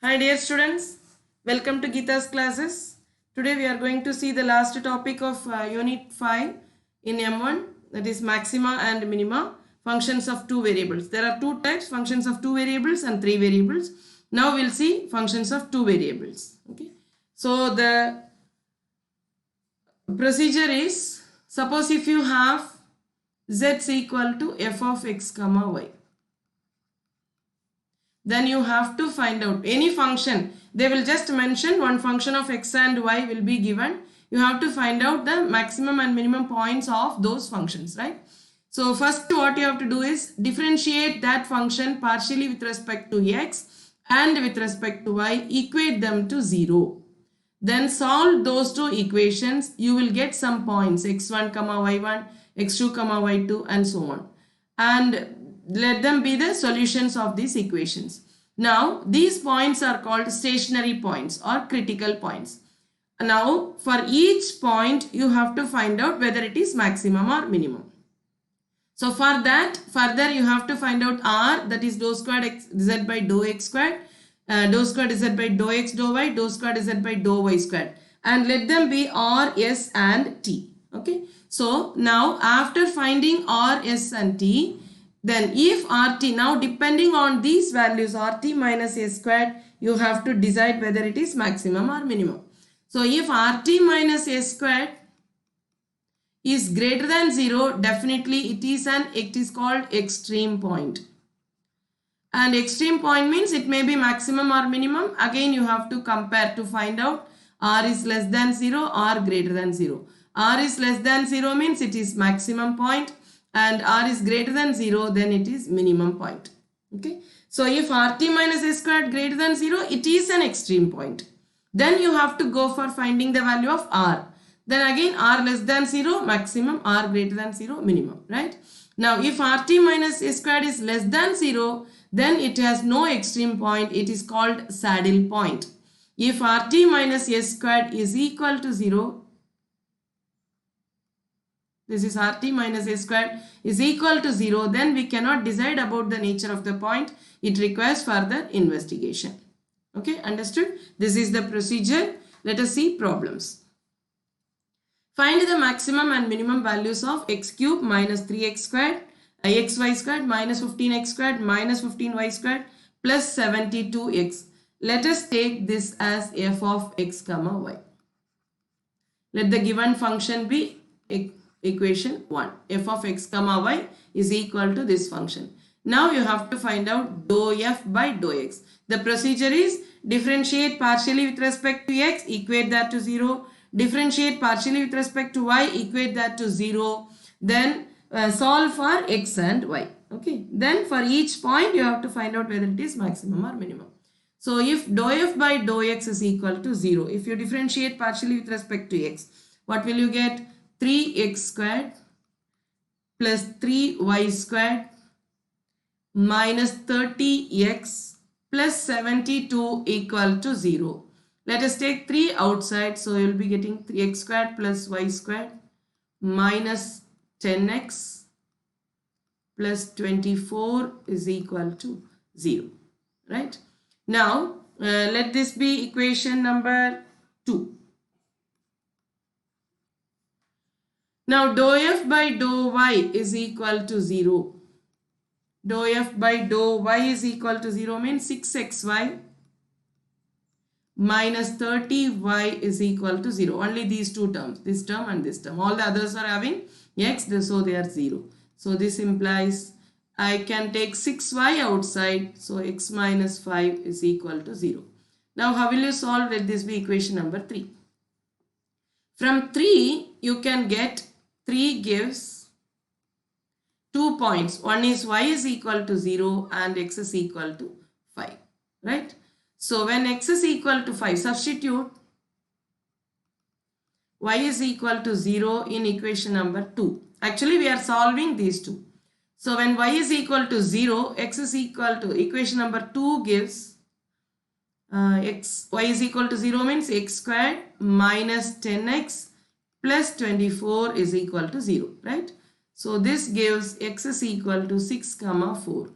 Hi dear students, welcome to Geeta's classes. Today we are going to see the last topic of Unit 5 in M1, that is maxima and minima, functions of two variables. There are two types, functions of two variables and three variables. Now we'll see functions of two variables. Okay. So the procedure is, suppose if you have z is equal to f of x comma y. Then you have to find out any function. They will just mention one function of x and y will be given. You have to find out the maximum and minimum points of those functions, right? So first what you have to do is differentiate that function partially with respect to x and with respect to y, equate them to 0. Then solve those two equations. You will get some points x1 comma y1, x2 comma y2 and so on. And let them be the solutions of these equations. Now these points are called stationary points or critical points. Now for each point you have to find out whether it is maximum or minimum. So for that further you have to find out r, that is dou squared x z by dou x squared, dou squared z by dou x dou y, dou squared z by dou y squared, and let them be r, s and t. Okay. So now after finding r, s and t, then if RT, now depending on these values RT minus S squared, you have to decide whether it is maximum or minimum. So if RT minus S squared is greater than 0, definitely it is called extreme point. And extreme point means it may be maximum or minimum. Again you have to compare to find out R is less than 0 or greater than 0. R is less than 0 means it is maximum point, and r is greater than 0, then it is minimum point. Okay. So if rt minus s squared greater than 0, it is an extreme point. Then you have to go for finding the value of r. Then again r less than 0, maximum, r greater than 0, minimum, right? Now if rt minus s squared is less than 0, then it has no extreme point. It is called saddle point. If rt minus s squared is equal to 0, this is rt minus s squared is equal to 0, then we cannot decide about the nature of the point. It requires further investigation. Okay, understood? This is the procedure. Let us see problems. Find the maximum and minimum values of x cube minus 3x squared, xy squared minus 15x squared minus 15y squared plus 72x. Let us take this as f of x comma y. Let the given function be equation 1. F of x comma y is equal to this function. Now you have to find out dou f by dou x. The procedure is differentiate partially with respect to x, equate that to 0. Differentiate partially with respect to y, equate that to 0. Then solve for x and y. Okay. Then for each point you have to find out whether it is maximum or minimum. So if dou f by dou x is equal to 0, if you differentiate partially with respect to x, what will you get? 3x squared plus 3y squared minus 30x plus 72 equal to 0. Let us take 3 outside. So you will be getting 3x squared plus y squared minus 10x plus 24 is equal to 0. Right? Now let this be equation number 2. Now dou f by dou y is equal to 0. Dou f by dou y is equal to 0 means 6xy minus 30y is equal to 0. Only these two terms, this term and this term. All the others are having x, so they are 0. So this implies I can take 6y outside. So x minus 5 is equal to 0. Now how will you solve? Let this be equation number 3. From 3 you can get 3 gives 2 points. One is y is equal to 0 and x is equal to 5. Right? So when x is equal to 5, substitute y is equal to 0 in equation number 2. Actually we are solving these two. So when y is equal to 0, x is equal to, equation number 2 gives y is equal to 0 means x squared minus 10x plus 24 is equal to 0, right? So this gives x is equal to 6 comma 4.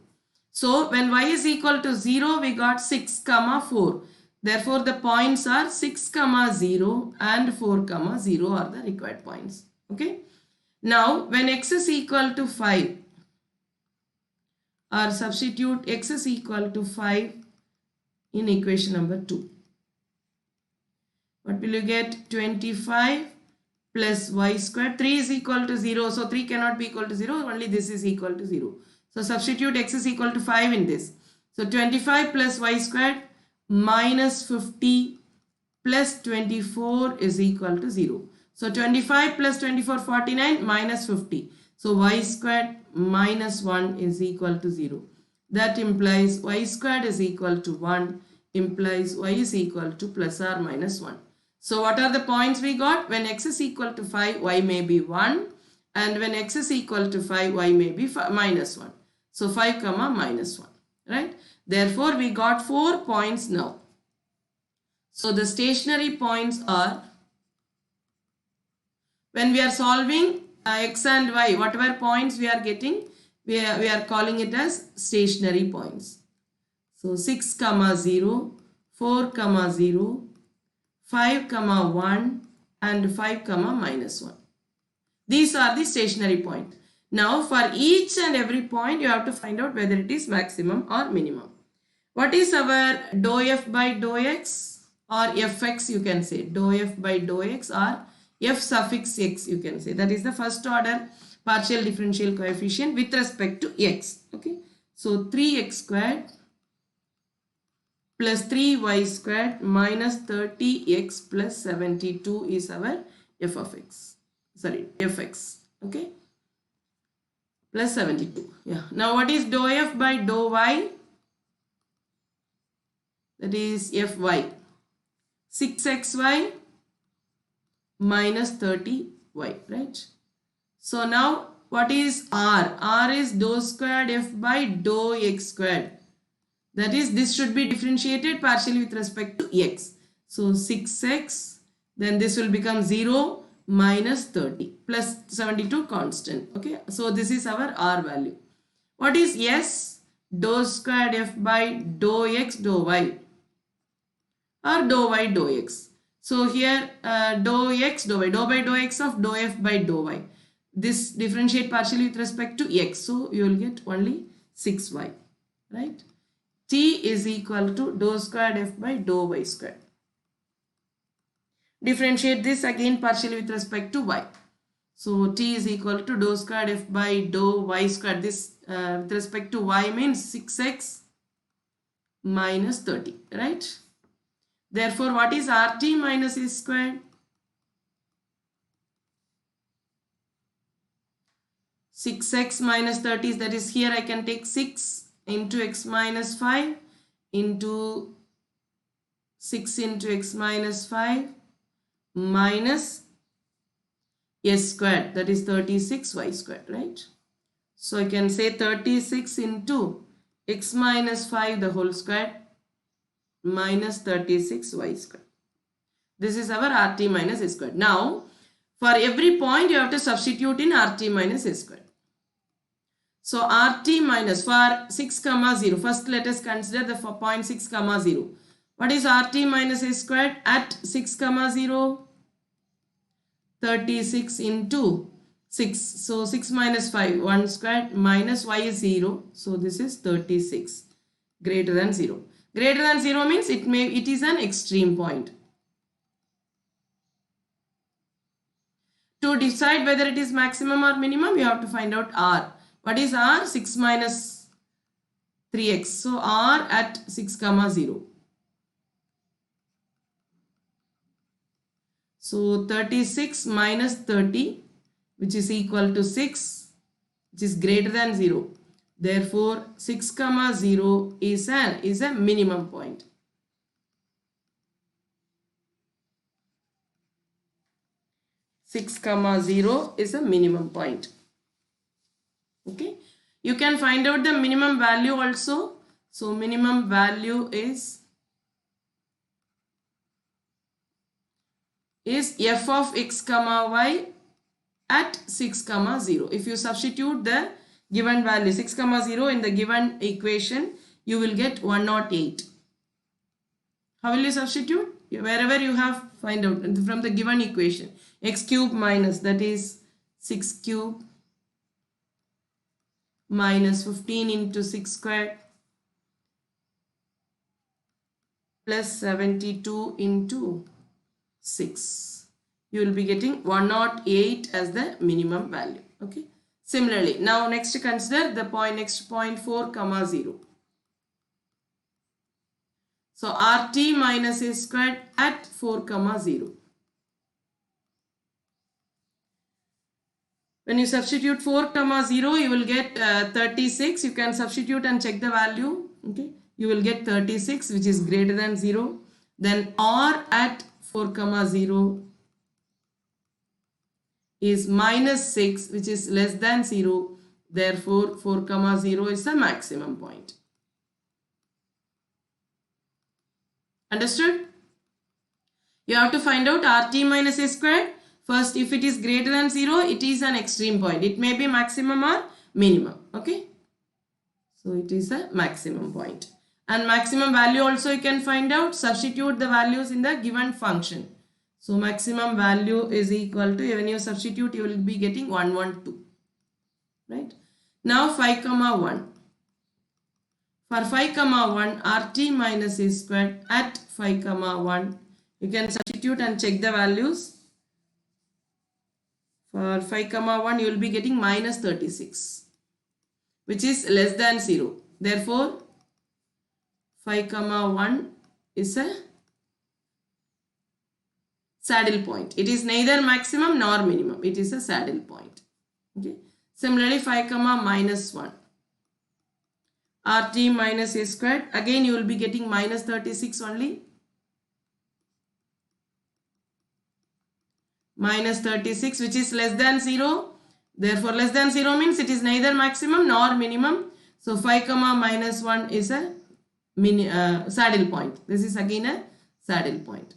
So when y is equal to 0, we got 6 comma 4. Therefore the points are 6 comma 0 and 4 comma 0 are the required points. Okay. Now when x is equal to 5, or substitute x is equal to 5 in equation number 2. What will you get? 25 plus y squared. 3 is equal to 0. So 3 cannot be equal to 0. Only this is equal to 0. So substitute x is equal to 5 in this. So 25 plus y squared minus 50 plus 24 is equal to 0. So 25 plus 24, 49 minus 50. So y squared minus 1 is equal to 0. That implies y squared is equal to 1, implies y is equal to plus or minus 1. So what are the points we got? When x is equal to 5, y may be 1, and when x is equal to 5, y may be minus 1. So 5 comma minus 1, right? Therefore, we got 4 points now. So the stationary points are, when we are solving x and y, whatever points we are getting, we are calling it as stationary points. So 6 comma 0, 4 comma 0, 5 comma 1 and 5 comma minus 1. These are the stationary point. Now for each and every point you have to find out whether it is maximum or minimum. What is our dou f by dou x or fx, you can say. Dou f by dou x or f suffix x, you can say. That is the first order partial differential coefficient with respect to x. Okay. So 3x squared plus 3y squared minus 30x plus 72 is our f of x. Sorry, fx. Okay. Plus 72. Yeah. Now what is dou f by dou y? That is fy. 6xy minus 30y, right? So now what is r? R is dou squared f by dou x squared. That is, this should be differentiated partially with respect to x. So 6x, then this will become 0 minus 30 plus 72 constant. Okay, so this is our r value. What is s? Dou squared f by dou x dou y, or dou y dou x. So here dou x dou y, dou by dou x of dou f by dou y. This differentiate partially with respect to x. So you will get only 6y, right? T is equal to dou squared f by dou y squared. Differentiate this again partially with respect to y. So T is equal to dou squared f by dou y squared. This with respect to y means 6x minus 30, right? Therefore, what is RT minus S squared? 6x minus 30, that is, here I can take 6 into x minus 5 into 6 into x minus 5 minus s squared, that is 36y squared, right? So I can say 36 into x minus 5 the whole squared minus 36y squared. This is our RT minus S squared. Now, for every point you have to substitute in RT minus S squared. So RT minus, for 6 comma 0, first let us consider the point 6 comma 0. What is RT minus S squared at 6 comma 0? 36 into 6. So 6 minus 5, 1 squared minus y is 0. So this is 36 greater than 0. Greater than 0 means it is an extreme point. To decide whether it is maximum or minimum, you have to find out R. What is R? 6 minus 3x. So R at 6 comma 0. So 36 minus 30, which is equal to 6, which is greater than 0. Therefore, 6 comma 0 is a minimum point. Six comma 0 is a minimum point. Okay. You can find out the minimum value also. So minimum value is f of x comma y at 6 comma 0. If you substitute the given value 6 comma 0 in the given equation, you will get 108. How will you substitute? Wherever you have, find out from the given equation. X cube minus, that is 6 cube minus 15 into 6 squared plus 72 into 6. You will be getting 108 as the minimum value. Okay. Similarly, now next consider the next point 4 comma 0. So RT minus A squared at 4 comma 0. When you substitute 4 comma 0, you will get 36. You can substitute and check the value. Okay. You will get 36, which is greater than 0. Then R at 4 comma 0 is minus 6, which is less than 0. Therefore, 4 comma 0 is the maximum point. Understood? You have to find out RT minus A squared. First, if it is greater than 0, it is an extreme point. It may be maximum or minimum. Okay. So, it is a maximum point. And maximum value also you can find out. Substitute the values in the given function. So, maximum value is equal to, when you substitute, you will be getting 112. Right. Now, 5 comma 1. For 5 comma 1, RT minus A squared at 5 comma 1. You can substitute and check the values. For 5 comma 1, you will be getting minus 36, which is less than 0. Therefore, 5 comma 1 is a saddle point. It is neither maximum nor minimum. It is a saddle point. Okay. Similarly, 5 comma minus 1. RT minus A squared. Again, you will be getting minus 36 only. Minus 36, which is less than 0. Therefore, less than 0 means it is neither maximum nor minimum. So, 5 comma minus 1 is a saddle point. This is again a saddle point.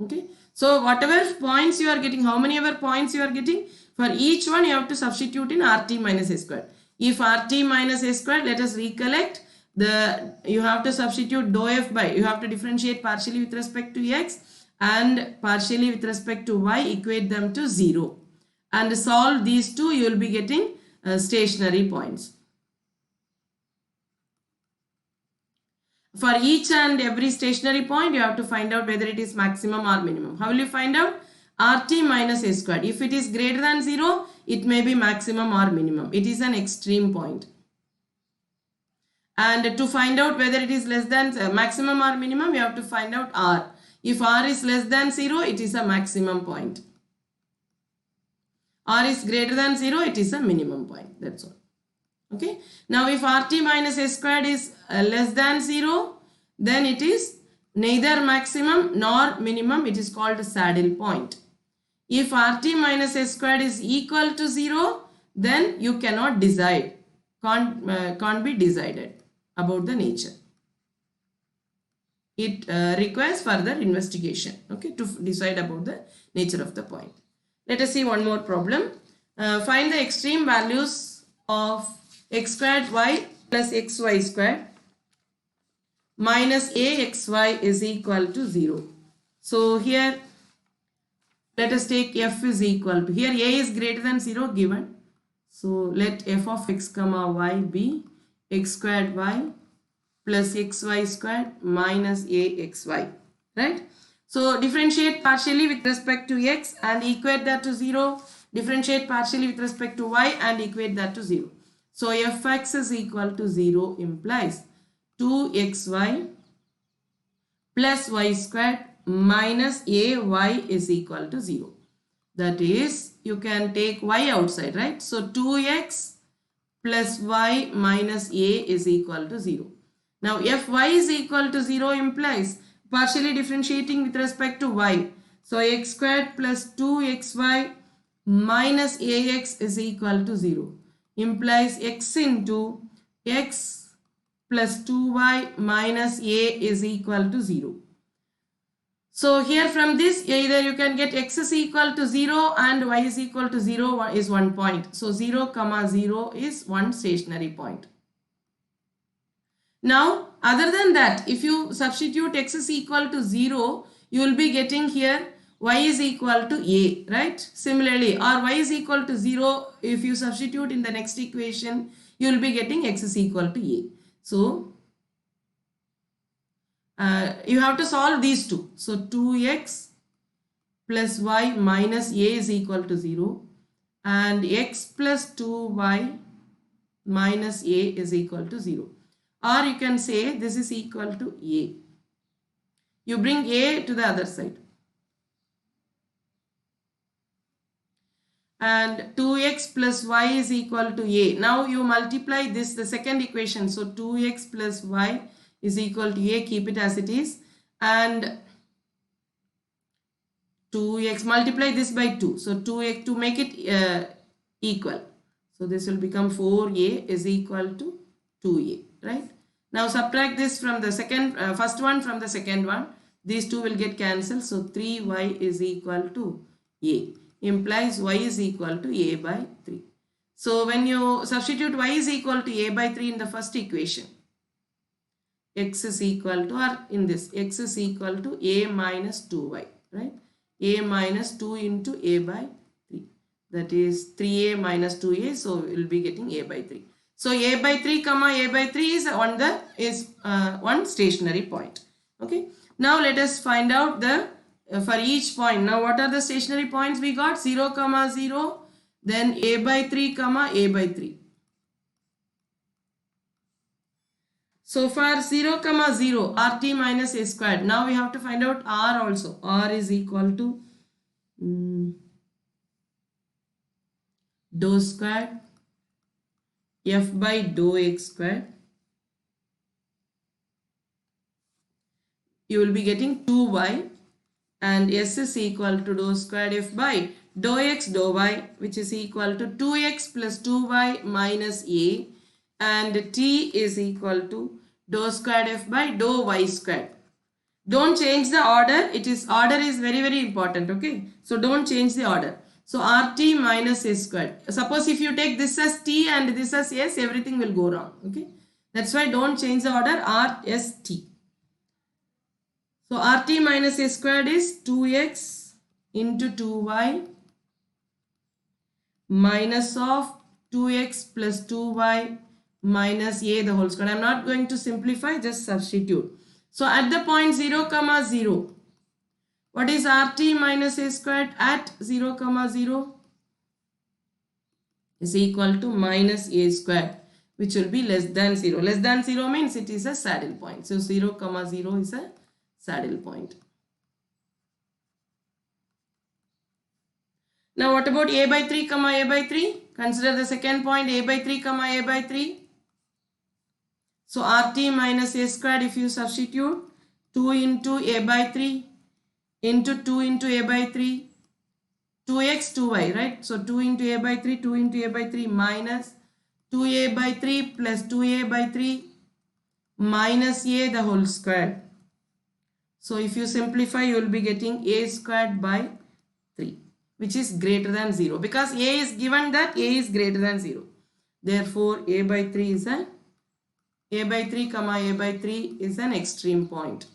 Okay. So, whatever points you are getting, how many ever points you are getting, for each one you have to substitute in RT minus A squared. If RT minus A squared, let us recollect, you have to substitute dou f by, you have to differentiate partially with respect to x and partially with respect to y, equate them to 0. And solve these two, you will be getting stationary points. For each and every stationary point, you have to find out whether it is maximum or minimum. How will you find out? RT minus A squared. If it is greater than 0, it may be maximum or minimum. It is an extreme point. And to find out whether it is less than maximum or minimum, you have to find out R. If R is less than 0, it is a maximum point. R is greater than 0, it is a minimum point. That's all. Okay. Now, if RT minus A squared is less than 0, then it is neither maximum nor minimum. It is called a saddle point. If RT minus A squared is equal to 0, then you cannot decide. Can't be decided about the nature. It requires further investigation, okay, to decide about the nature of the point. Let us see one more problem. Find the extreme values of x squared y plus xy squared minus axy is equal to 0. So here let us take f is equal to, here a is greater than 0 given. So let f of x comma y be x squared y plus xy squared minus axy, right? So differentiate partially with respect to x and equate that to 0. Differentiate partially with respect to y and equate that to 0. So fx is equal to 0 implies 2xy plus y squared minus ay is equal to 0. That is, you can take y outside, right? So 2x plus y minus a is equal to 0. Now fy is equal to 0 implies partially differentiating with respect to y. So x squared plus 2xy minus ax is equal to 0 implies x into x plus 2y minus a is equal to 0. So here from this, either you can get x is equal to 0 and y is equal to 0 is 1 point. So 0 comma 0 is one stationary point. Now other than that, if you substitute x is equal to 0, you will be getting here y is equal to a, right? Similarly, or y is equal to 0, if you substitute in the next equation, you will be getting x is equal to a. So you have to solve these two. So 2x plus y minus a is equal to 0 and x plus 2y minus a is equal to 0. Or you can say this is equal to a. You bring a to the other side. And 2x plus y is equal to a. Now you multiply this, the second equation. So 2x plus y is equal to a. Keep it as it is. And 2x, multiply this by 2. So 2x to make it equal. So this will become 4a is equal to 2a, right? Now subtract this from the first one from the second one. These two will get cancelled. So 3y is equal to a. Implies y is equal to a by 3. So when you substitute y is equal to a by 3 in the first equation, x is equal to, or in this, x is equal to a minus 2y, right? A minus 2 into a by 3. That is 3a minus 2a. So we will be getting a by 3. So a by 3 comma a by 3 is one stationary point. Okay. Now let us find out the for each point. Now what are the stationary points we got? 0 comma 0, then a by 3 comma a by 3. So for 0 comma 0, rt minus a squared. Now we have to find out r also. R is equal to dou squared f by dou x squared. You will be getting 2y and s is equal to dou squared f by dou x dou y, which is equal to 2x plus 2y minus a, and t is equal to dou squared f by dou y squared. Don't change the order. Order is very, very important. Okay. So don't change the order. So rt minus a squared. Suppose if you take this as t and this as s, everything will go wrong. Okay. That's why don't change the order. R s t. So rt minus a squared is 2x into 2y minus of 2x plus 2y minus a the whole square. I am not going to simplify, just substitute. So at the point 0 comma 0, what is rt minus a squared at 0 comma 0? Is equal to minus a squared, which will be less than 0. Less than 0 means it is a saddle point. So 0 comma 0 is a saddle point. Now what about a by 3 comma a by 3? Consider the second point, a by 3 comma a by 3. So rt minus a squared, if you substitute 2 into a by 3 into 2 into a by 3, 2x 2y, right? So 2 into a by 3, 2 into a by 3 minus 2a by 3 plus 2a by 3 minus a the whole square. So if you simplify, you will be getting a squared by 3, which is greater than 0, because a is given that a is greater than 0. Therefore a by 3 is a by 3 comma a by 3 is an extreme point.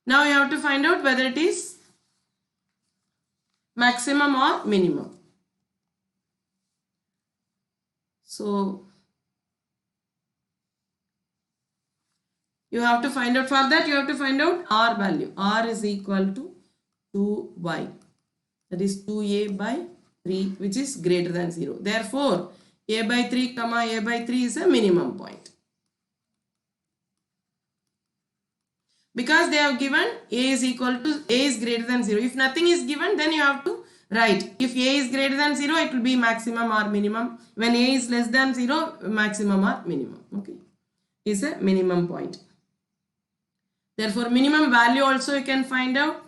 Now you have to find out whether it is maximum or minimum. So you have to find out, for that you have to find out r value. R is equal to 2y, that is 2a by 3, which is greater than 0. Therefore a by 3 comma a by 3 is a minimum point. Because they have given a is equal to, a is greater than 0. If nothing is given, then you have to write. If a is greater than 0, it will be maximum or minimum. When a is less than 0, maximum or minimum. Okay, is a minimum point. Therefore minimum value also you can find out.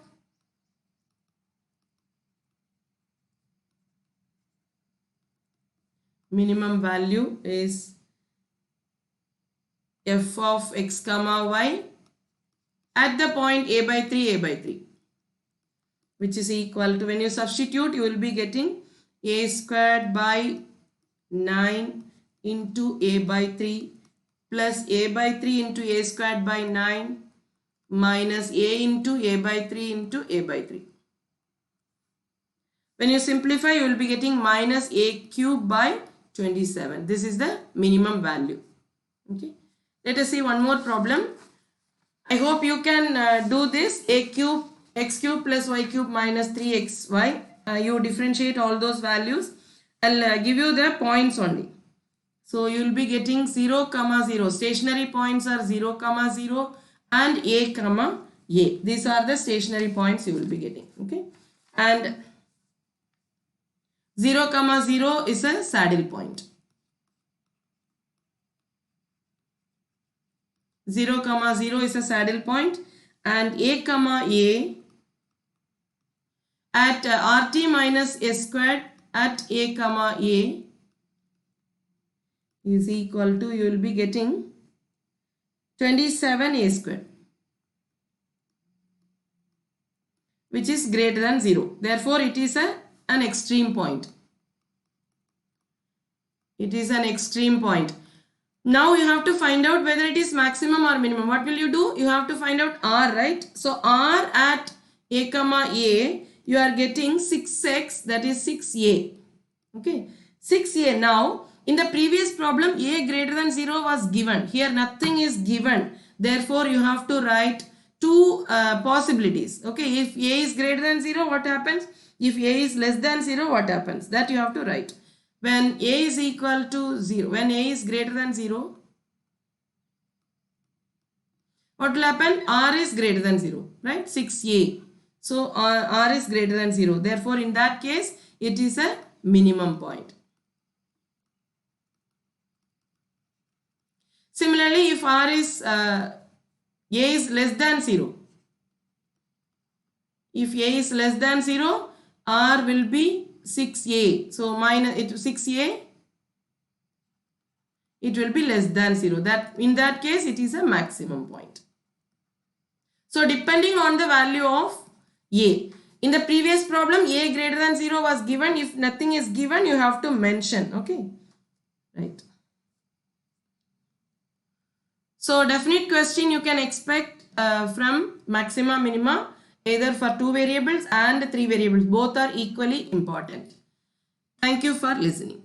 Minimum value is f of x comma y at the point a by 3, which is equal to, when you substitute, you will be getting a squared by 9 into a by 3 plus a by 3 into a squared by 9 minus a into a by 3 into a by 3. When you simplify, you will be getting minus a cube by 27. This is the minimum value. Okay. Let us see one more problem. I hope you can do this. A cube, x cube plus y cube minus 3xy. You differentiate all those values. I'll give you the points only. So you will be getting 0, 0. Stationary points are 0, 0 and a, a. These are the stationary points you will be getting. Okay. And 0, 0 is a saddle point. 0, 0 is a saddle point, and a at RT minus S squared at a is equal to, you will be getting 27 a squared, which is greater than 0. Therefore, it is an extreme point. It is an extreme point. Now you have to find out whether it is maximum or minimum. What will you do? You have to find out R, right? So R at a, you are getting 6x, that is 6a. Okay, 6a. Now in the previous problem, a greater than 0 was given. Here nothing is given. Therefore, you have to write two possibilities. Okay, if a is greater than 0, what happens? If a is less than 0, what happens? That you have to write. When a is equal to 0, when a is greater than 0, what will happen? R is greater than 0, right? 6a. So R is greater than 0. Therefore, in that case, it is a minimum point. Similarly, if R is a is less than 0, if a is less than 0, R will be 6a. So minus it 6a, it will be less than 0. That in that case, it is a maximum point. So depending on the value of a. In the previous problem, a greater than 0 was given. If nothing is given, you have to mention. Okay, right. So definite question you can expect from maxima, minima, either for 2 variables and 3 variables. Both are equally important. Thank you for listening.